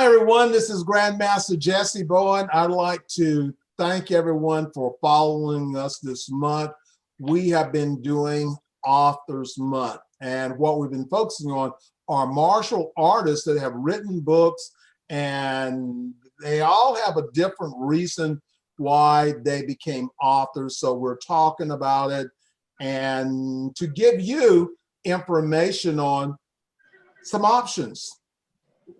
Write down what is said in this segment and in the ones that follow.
Hi, everyone. This is Grandmaster Jessie Bowen. I'd like to thank everyone for following us this month. We have been doing Authors Month, and what we've been focusing on are martial artists that have written books, and they all have a different reason why they became authors. So we're talking about it and to give you information on some options.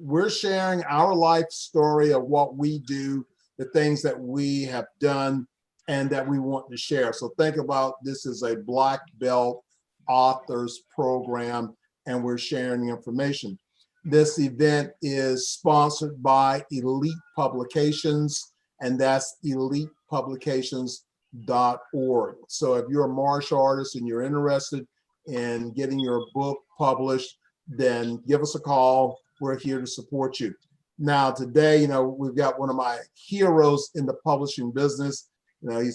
We're sharing our life story of what we do, the things that we have done and that we want to share. So think about this as a black belt authors program, and we're sharing information. This event is sponsored by Elite Publications, and that's elitepublications.org. So if you're a martial artist and you're interested in getting your book published, then give us a call. We're here to support you. Now, today, we've got one of my heroes in the publishing business. I'm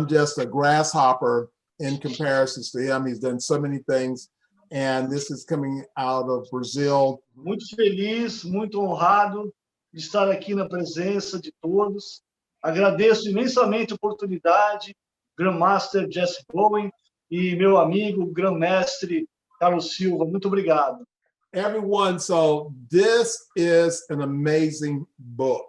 just a grasshopper in comparison to him. He's done so many things, and this is coming out of Brazil. Muito feliz, muito honrado de estar aqui na presença de todos. Agradeço imensamente a oportunidade, grão-mestre Jessie Bowen e meu amigo grão-mestre Carlos Silva. Muito obrigado. Everyone, so this is an amazing book.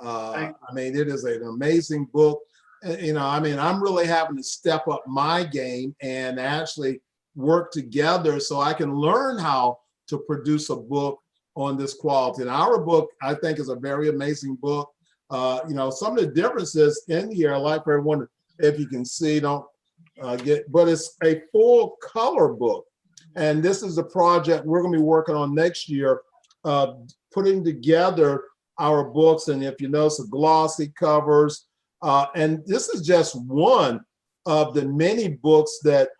It is an amazing book. I'm really having to step up my game and actually work together so I can learn how to produce a book on this quality. And our book, I think, is a very amazing book. Some of the differences in here, I'd like for everyone, if you can see, but it's a full color book. And this is a project we're going to be working on next year, putting together our books. And if you notice, the glossy covers. And this is just one of the many books that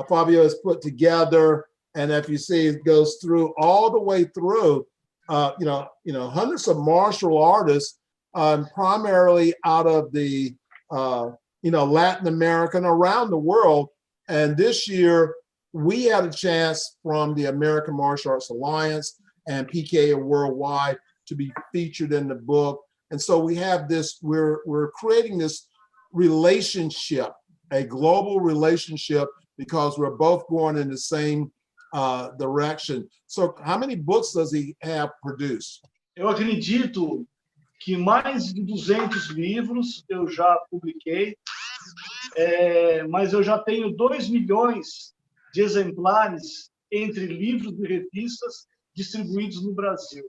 Fabio has put together. And if you see, it goes through all the way through, hundreds of martial artists, primarily out of the, Latin America and around the world. And this year, we had a chance from the American Martial Arts Alliance and PKA Worldwide to be featured in the book. And so we have this, we're creating this relationship, a global relationship, because we're both going in the same direction. So how many books does he have produced? Eu acredito que mais de 200 livros eu já publiquei, mas eu já tenho 2 milhões de exemplares entre livros e revistas distribuídos no Brasil.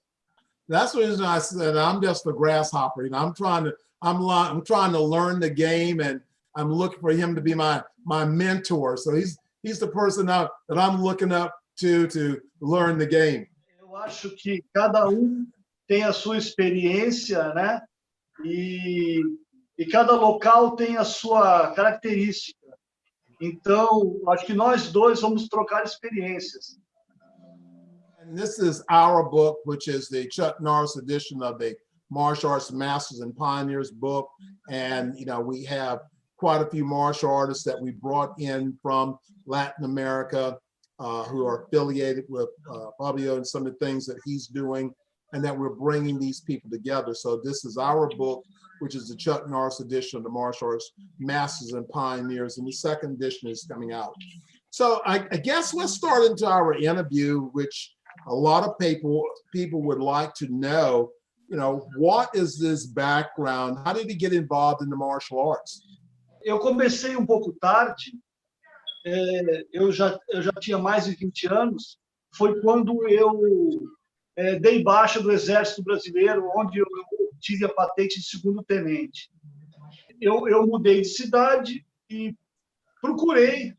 That's the reason I said I'm just a grasshopper. I'm trying to learn the game, and I'm looking for him to be my mentor. So he's the person that I'm looking up to learn the game. Eu acho que cada tem a sua experiência, né? E cada local tem a sua característica. Então, acho que nós dois vamos trocar experiências. And this is our book, which is the Chuck Norris edition of the Martial Arts Masters and Pioneers book. And, we have quite a few martial artists that we brought in from Latin America who are affiliated with Fabio and some of the things that he's doing, and that we're bringing these people together. So this is our book, which is the Chuck Norris edition of the Martial Arts Masters and Pioneers, and the second edition is coming out. So I guess let's start into our interview, which a lot of people would like to know, what is this background? How did he get involved in the martial arts? Eu comecei pouco tarde, eu já tinha mais de 20 anos, foi quando eu dei baixa do Exército Brasileiro, onde eu tive a patente de segundo tenente. Eu mudei de cidade e procurei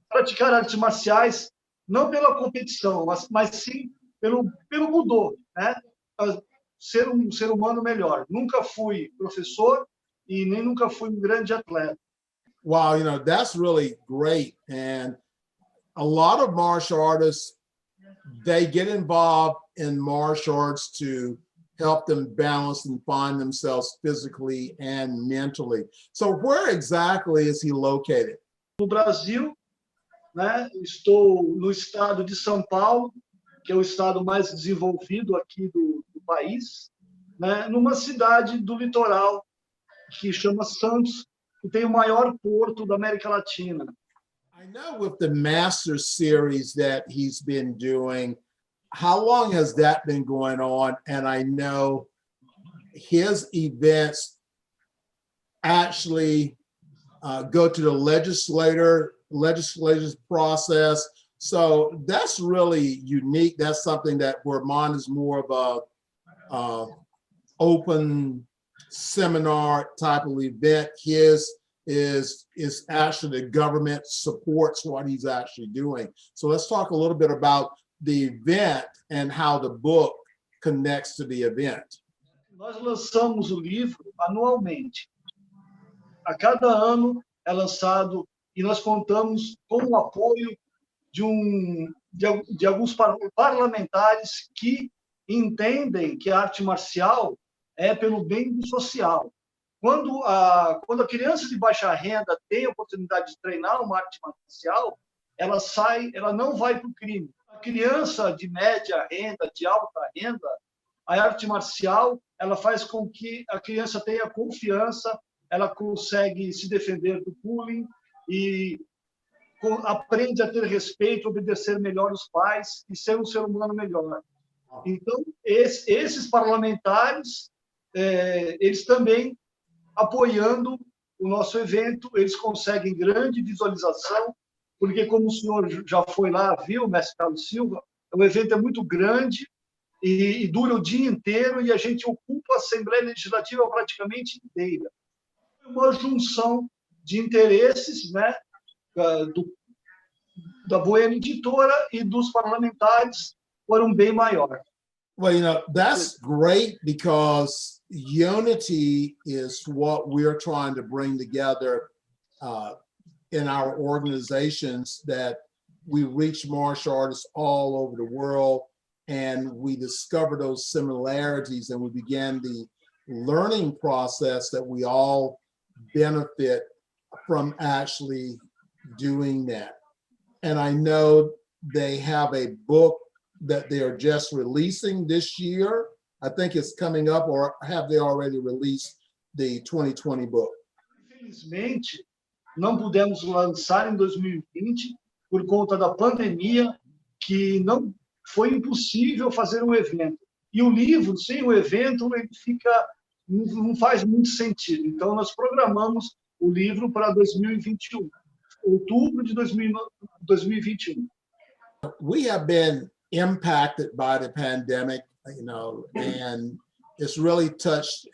praticar artes marciais, não pela competição, mas sim pelo mudou, né? Ser ser humano melhor. Nunca fui professor e nem nunca fui grande atleta. Wow, that's really great. And a lot of martial artists, they get involved in martial arts to help them balance and find themselves physically and mentally. So where exactly is he located? No Brasil, né? Estou no estado de São Paulo, que é o estado mais desenvolvido aqui do país, né, numa cidade do litoral, que chama Santos, que tem o maior porto da América Latina. I know with the Masters series that he's been doing, how long has that been going on? And I know his events actually go to the legislative process. So that's really unique. That's something that where mine is more of a open seminar type of event. His is actually the government supports what he's actually doing. So let's talk a little bit about the event and how the book connects to the event. Nós lançamos o livro anualmente. A cada ano é lançado e nós contamos com o apoio de alguns parlamentares que entendem que a arte marcial é pelo bem do social. Quando a criança de baixa renda tem a oportunidade de treinar uma arte marcial, ela não vai para o crime. A criança de média renda, de alta renda, a arte marcial ela faz com que a criança tenha confiança, ela consegue se defender do bullying e aprende a ter respeito, obedecer melhor os pais e ser um ser humano melhor. Então, esses parlamentares, eles também apoiando o nosso evento, eles conseguem grande visualização, porque como o senhor já foi lá, viu, mestre Carlos Silva, o evento é muito grande e dura o dia inteiro e a gente ocupa a Assembleia Legislativa praticamente inteira. É uma junção de interesses, né, da Bueno Editora e dos parlamentares para um bem maior. Well, you know, that's great because unity is what we're trying to bring together in our organizations, that we reach martial artists all over the world and we discover those similarities and we began the learning process that we all benefit from actually doing that. And I know they have a book that they are just releasing this year. I think it's coming up, or have they already released the 2020 book? Infelizmente, não pudemos lançar em 2020 por conta da pandemia, que não foi impossível fazer um evento. E o livro, sem o evento, ele não faz muito sentido. Então, nós programamos o livro para 2021, outubro de 2021. We have been impacted by the pandemic, you know, and it's really touched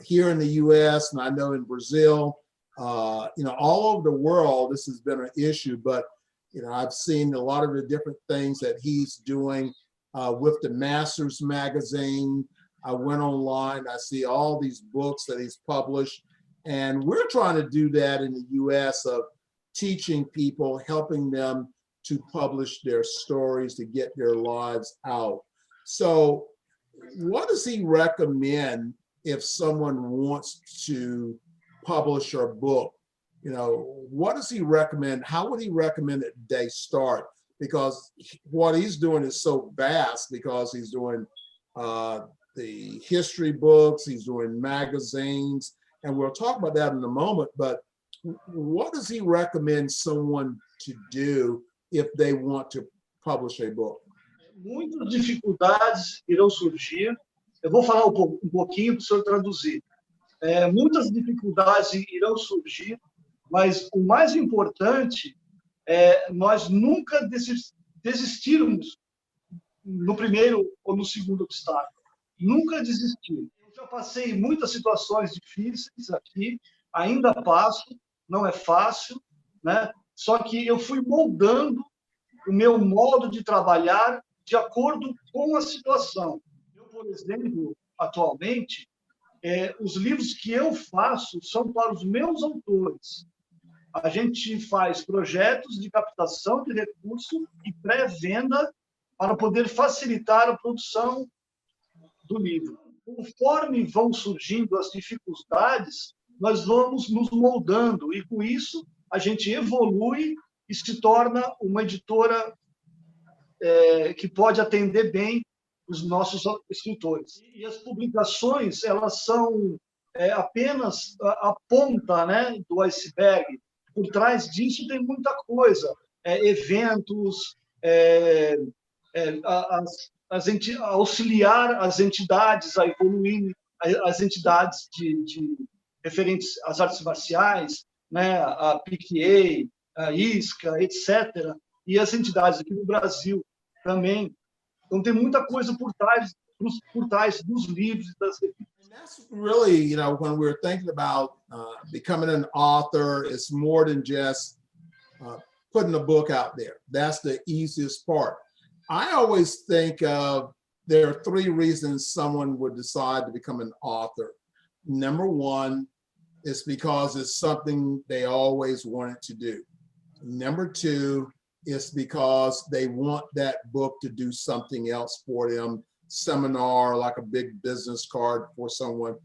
here in the U.S. and I know in Brazil, you know, all over the world, this has been an issue, but, you know, I've seen a lot of the different things that he's doing with the Masters magazine. I went online, I see all these books that he's published, and we're trying to do that in the U.S. of teaching people, helping them to publish their stories, to get their lives out. So what does he recommend if someone wants to publish a book? You know, what does he recommend? How would he recommend that they start? Because what he's doing is so vast, because he's doing the history books, he's doing magazines, and we'll talk about that in a moment, but what does he recommend someone to do if they want to publish a book? Muitas dificuldades irão surgir. Eu vou falar um pouquinho para o senhor traduzir. Muitas dificuldades irão surgir, mas o mais importante é nós nunca desistirmos no primeiro ou no segundo obstáculo. Nunca desistir. Eu já passei muitas situações difíceis aqui, ainda passo, não é fácil, né? Só que eu fui moldando o meu modo de trabalhar de acordo com a situação. Eu, por exemplo, atualmente, os livros que eu faço são para os meus autores. A gente faz projetos de captação de recurso e pré-venda para poder facilitar a produção do livro. Conforme vão surgindo as dificuldades, nós vamos nos moldando e, com isso, a gente evolui e se torna uma editora que pode atender bem os nossos escritores. E as publicações, elas são apenas a ponta, né, do iceberg. Por trás disso tem muita coisa, eventos, auxiliar as entidades a evoluírem, as entidades referentes às artes marciais, né, a PQA, a ISCA, etc., e as entidades aqui no Brasil também. Então, tem muita coisa por trás dos livros e das revistas. And that's really, you know, when we're thinking about becoming an author, it's more than just putting a book out there. That's the easiest part. I always think there are 3 reasons someone would decide to become an author. Number 1 is because it's something they always wanted to do. Number 2 is because they want that book to do something else for them, seminar, like a big business card for someone.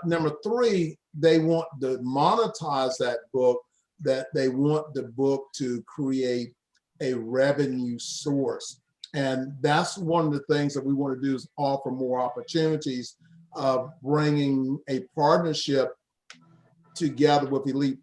Number 3, they want to monetize that book, that they want the book to create a revenue source. And that's one of the things that we want to do, is offer more opportunities of bringing a partnership together with Elite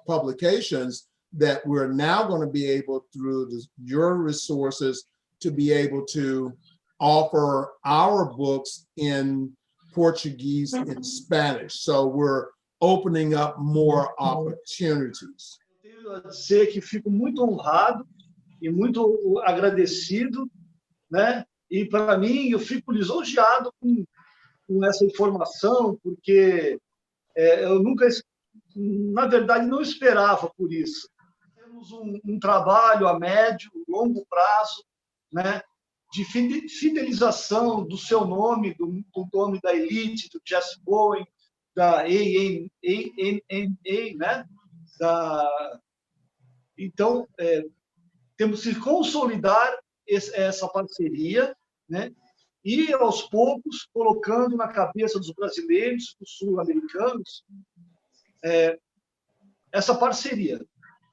Publications, that we're now going to be able, through your resources, to be able to offer our books in Portuguese and Spanish. So we're opening up more opportunities. Eu tenho a dizer que fico muito honrado e muito agradecido, né? E para mim, eu fico lisonjeado com essa informação, porque eu nunca, na verdade, não esperava por isso. Temos um trabalho a médio, longo prazo, né, de fidelização do seu nome, do nome da Elite, do Jessie Bowen, da AMAA, né? Então, temos que consolidar essa parceria, né? E, aos poucos, colocando na cabeça dos brasileiros, dos sul-americanos, essa parceria.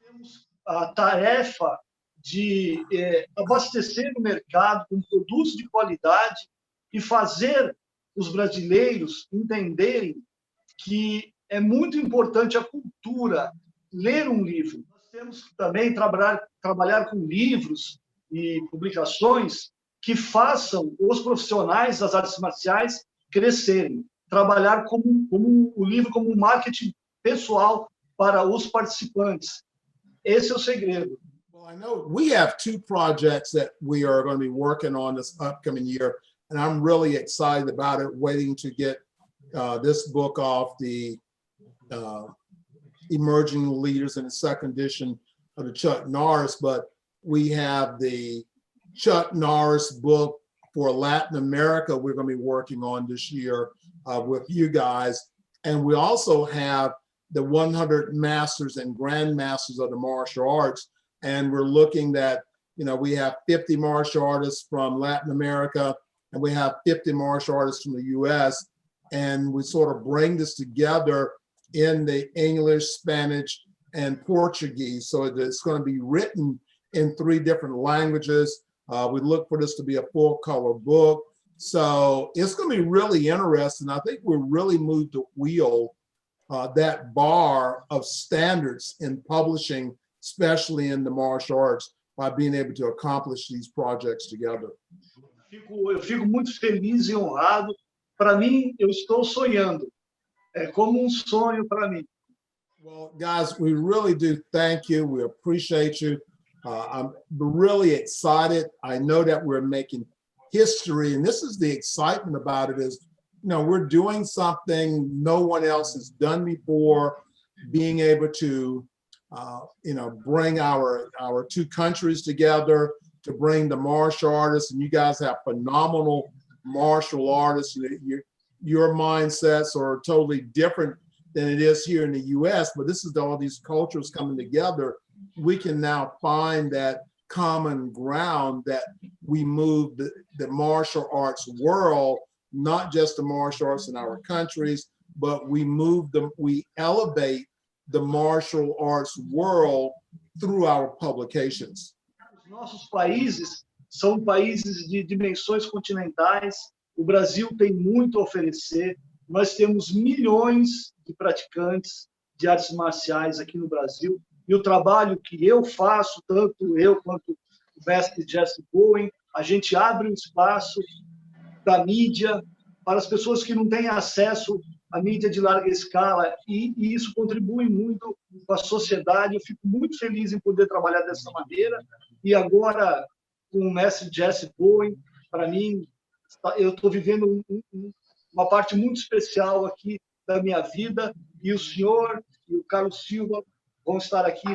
Temos a tarefa de abastecer o mercado com produtos de qualidade e fazer os brasileiros entenderem que é muito importante a cultura, ler um livro. Nós temos que também trabalhar com livros e publicações que façam os profissionais das artes marciais crescerem, trabalhar o livro como um marketing pessoal para os participantes. Esse é o segredo. Well, I know we have 2 projects that we are going to be working on this upcoming year, and I'm really excited about it, waiting to get this book off the Emerging Leaders in the 2nd edition of the Chuck Norris, but we have the Chuck Norris book for Latin America we're going to be working on this year with you guys. And we also have the 100 masters and grandmasters of the martial arts. And we're looking at, you know, we have 50 martial artists from Latin America, and we have 50 martial artists from the US. And we sort of bring this together in the English, Spanish, and Portuguese. So it's going to be written in 3 different languages. We look for this to be a full color book. So it's going to be really interesting. I think we'll really move the wheel, that bar of standards in publishing, especially in the martial arts, by being able to accomplish these projects together. Eu fico muito feliz e honrado. Para mim, eu estou sonhando. É como um sonho para mim. Well, guys, we really do thank you. We appreciate you. I'm really excited. I know that we're making history, and this is the excitement about it, is, you know, we're doing something no one else has done before, being able to, you know, bring our 2 countries together, to bring the martial artists, and you guys have phenomenal martial artists. Your mindsets are totally different than it is here in the US, but this is all these cultures coming together. We can now find that common ground, that we move the martial arts world, not just the martial arts in our countries, but we elevate the martial arts world through our publications. Nossos países são países de dimensões continentais. O Brasil tem muito a oferecer. Nós temos milhões de praticantes de artes marciais aqui no Brasil. E o trabalho que eu faço, tanto eu quanto o mestre Jessie Bowen, a gente abre um espaço da mídia para as pessoas que não têm acesso à mídia de larga escala, e isso contribui muito com a sociedade. Eu fico muito feliz em poder trabalhar dessa maneira, e agora, com o mestre Jessie Bowen, para mim, eu estou vivendo uma parte muito especial aqui da minha vida, e o senhor e o Carlos Silva vão estar aqui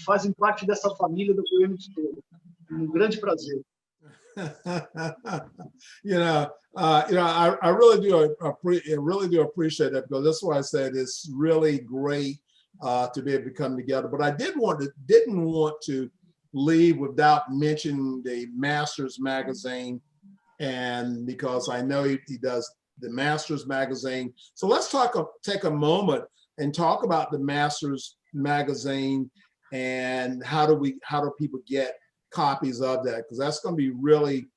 fazem parte dessa família da Bueno Editora. Um grande prazer. I really do appreciate that, because that's why I said it's really great to be able to come together. But I didn't want to leave without mentioning the Masters magazine, and because I know he does the Masters magazine. So let's take a moment and talk about the Masters magazine, and how do people get copies of that, because that's going to be really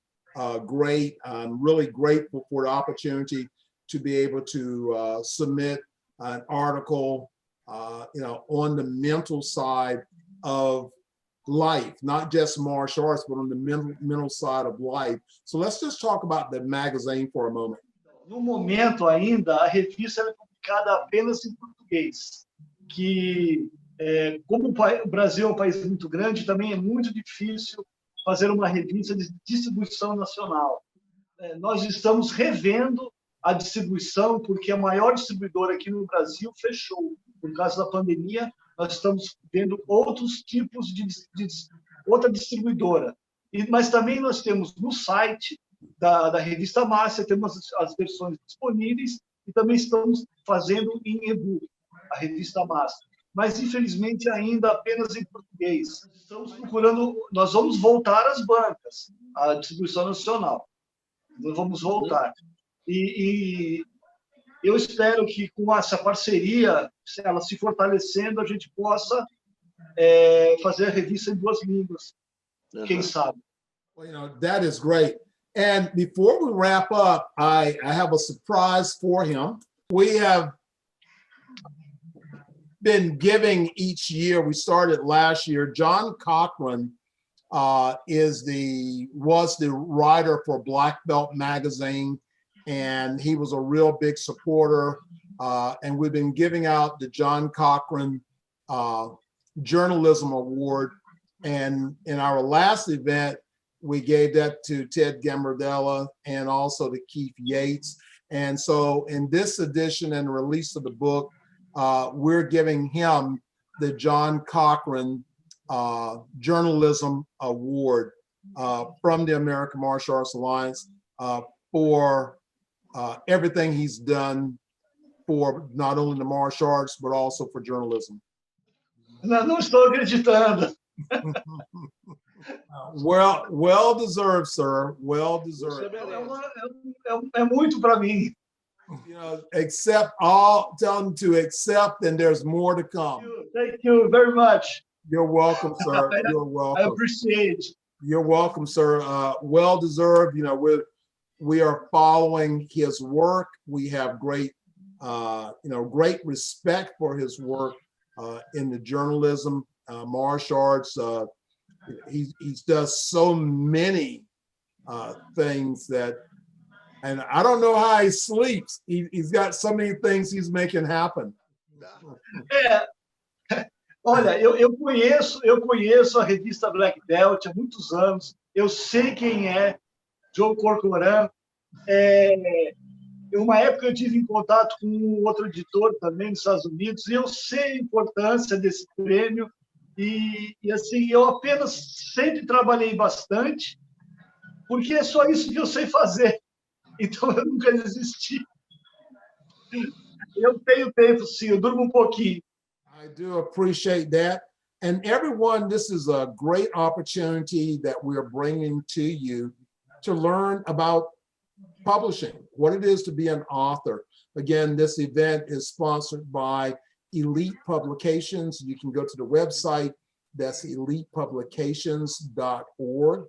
great. I'm really grateful for the opportunity to be able to submit an article, on the mental side of life, not just martial arts, but on the mental side of life. So let's just talk about the magazine for a moment. No momento ainda, a revista é publicada apenas em português, que como o Brasil é um país muito grande, também é muito difícil fazer uma revista de distribuição nacional. Nós estamos revendo a distribuição, porque a maior distribuidora aqui no Brasil fechou. Por causa da pandemia, nós estamos vendo outros tipos de outra distribuidora. Mas também nós temos no site da revista Márcia, temos as versões disponíveis, e também estamos fazendo em e-book, a revista Márcia. Mas, infelizmente, ainda apenas em português. Estamos procurando, nós vamos voltar às bancas, à distribuição nacional. Nós vamos voltar. E eu espero que, com essa parceria, ela se fortalecendo, a gente possa fazer a revista em 2 línguas. Quem sabe? Well, that is great. And before we wrap up, I have a surprise for him. We have been giving each year. We started last year. John Cochran was the writer for Black Belt magazine, and he was a real big supporter. And we've been giving out the John Cochran Journalism Award. And in our last event, we gave that to Ted Gambardella and also to Keith Yates. And so in this edition and release of the book, we're giving him the John Cochran Journalism Award from the American Martial Arts Alliance for everything he's done for not only the martial arts, but also for journalism. Não estou acreditando. Well deserved, sir. Well deserved. É muito para mim. Tell them to accept, and there's more to come. Thank you very much. You're welcome, sir. You're welcome. I appreciate. You're welcome, sir. Well deserved. We are following his work. We have great respect for his work in the journalism, martial arts. He does so many things that, and I don't know how he sleeps. He's got so many things he's making happen. Olha, eu conheço a revista Black Belt há muitos anos. Eu sei quem é Joe Corcoran. Uma época eu tive em contato com outro editor também nos Estados Unidos, e eu sei a importância desse prêmio. E assim, eu apenas sempre trabalhei bastante, porque é só isso que eu sei fazer. Então, eu nunca desisti. Eu tenho tempo, sim, eu durmo um pouquinho. I do appreciate that. And everyone, this is a great opportunity that we're bringing to you to learn about publishing, what it is to be an author. Again, this event is sponsored by Elite Publications. You can go to the website, That's elitepublications.org.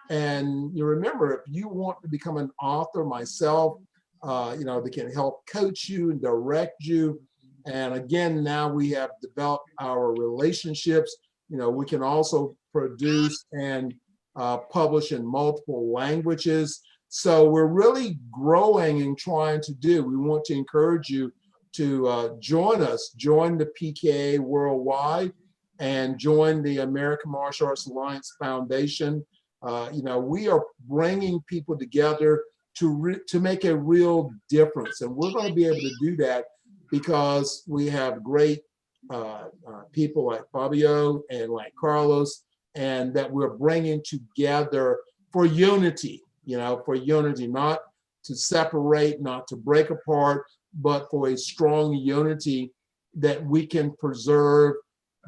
And you remember, if you want to become an author, myself, they can help coach you and direct you. And again, now we have developed our relationships. We can also produce and publish in multiple languages. So we're really growing and trying to do. We want to encourage you to join us, join the PKA worldwide, and join the American Martial Arts Alliance Foundation. We are bringing people together to make a real difference, and we're going to be able to do that because we have great people like Fabio and like Carlos, and that we're bringing together for unity. For unity, not to separate, not to break apart, but for a strong unity that we can preserve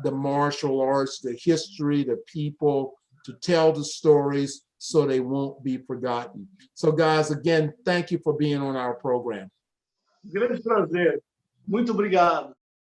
the martial arts, the history, the people, to tell the stories so they won't be forgotten. So guys, again, thank you for being on our program. Grande prazer. Muito obrigado.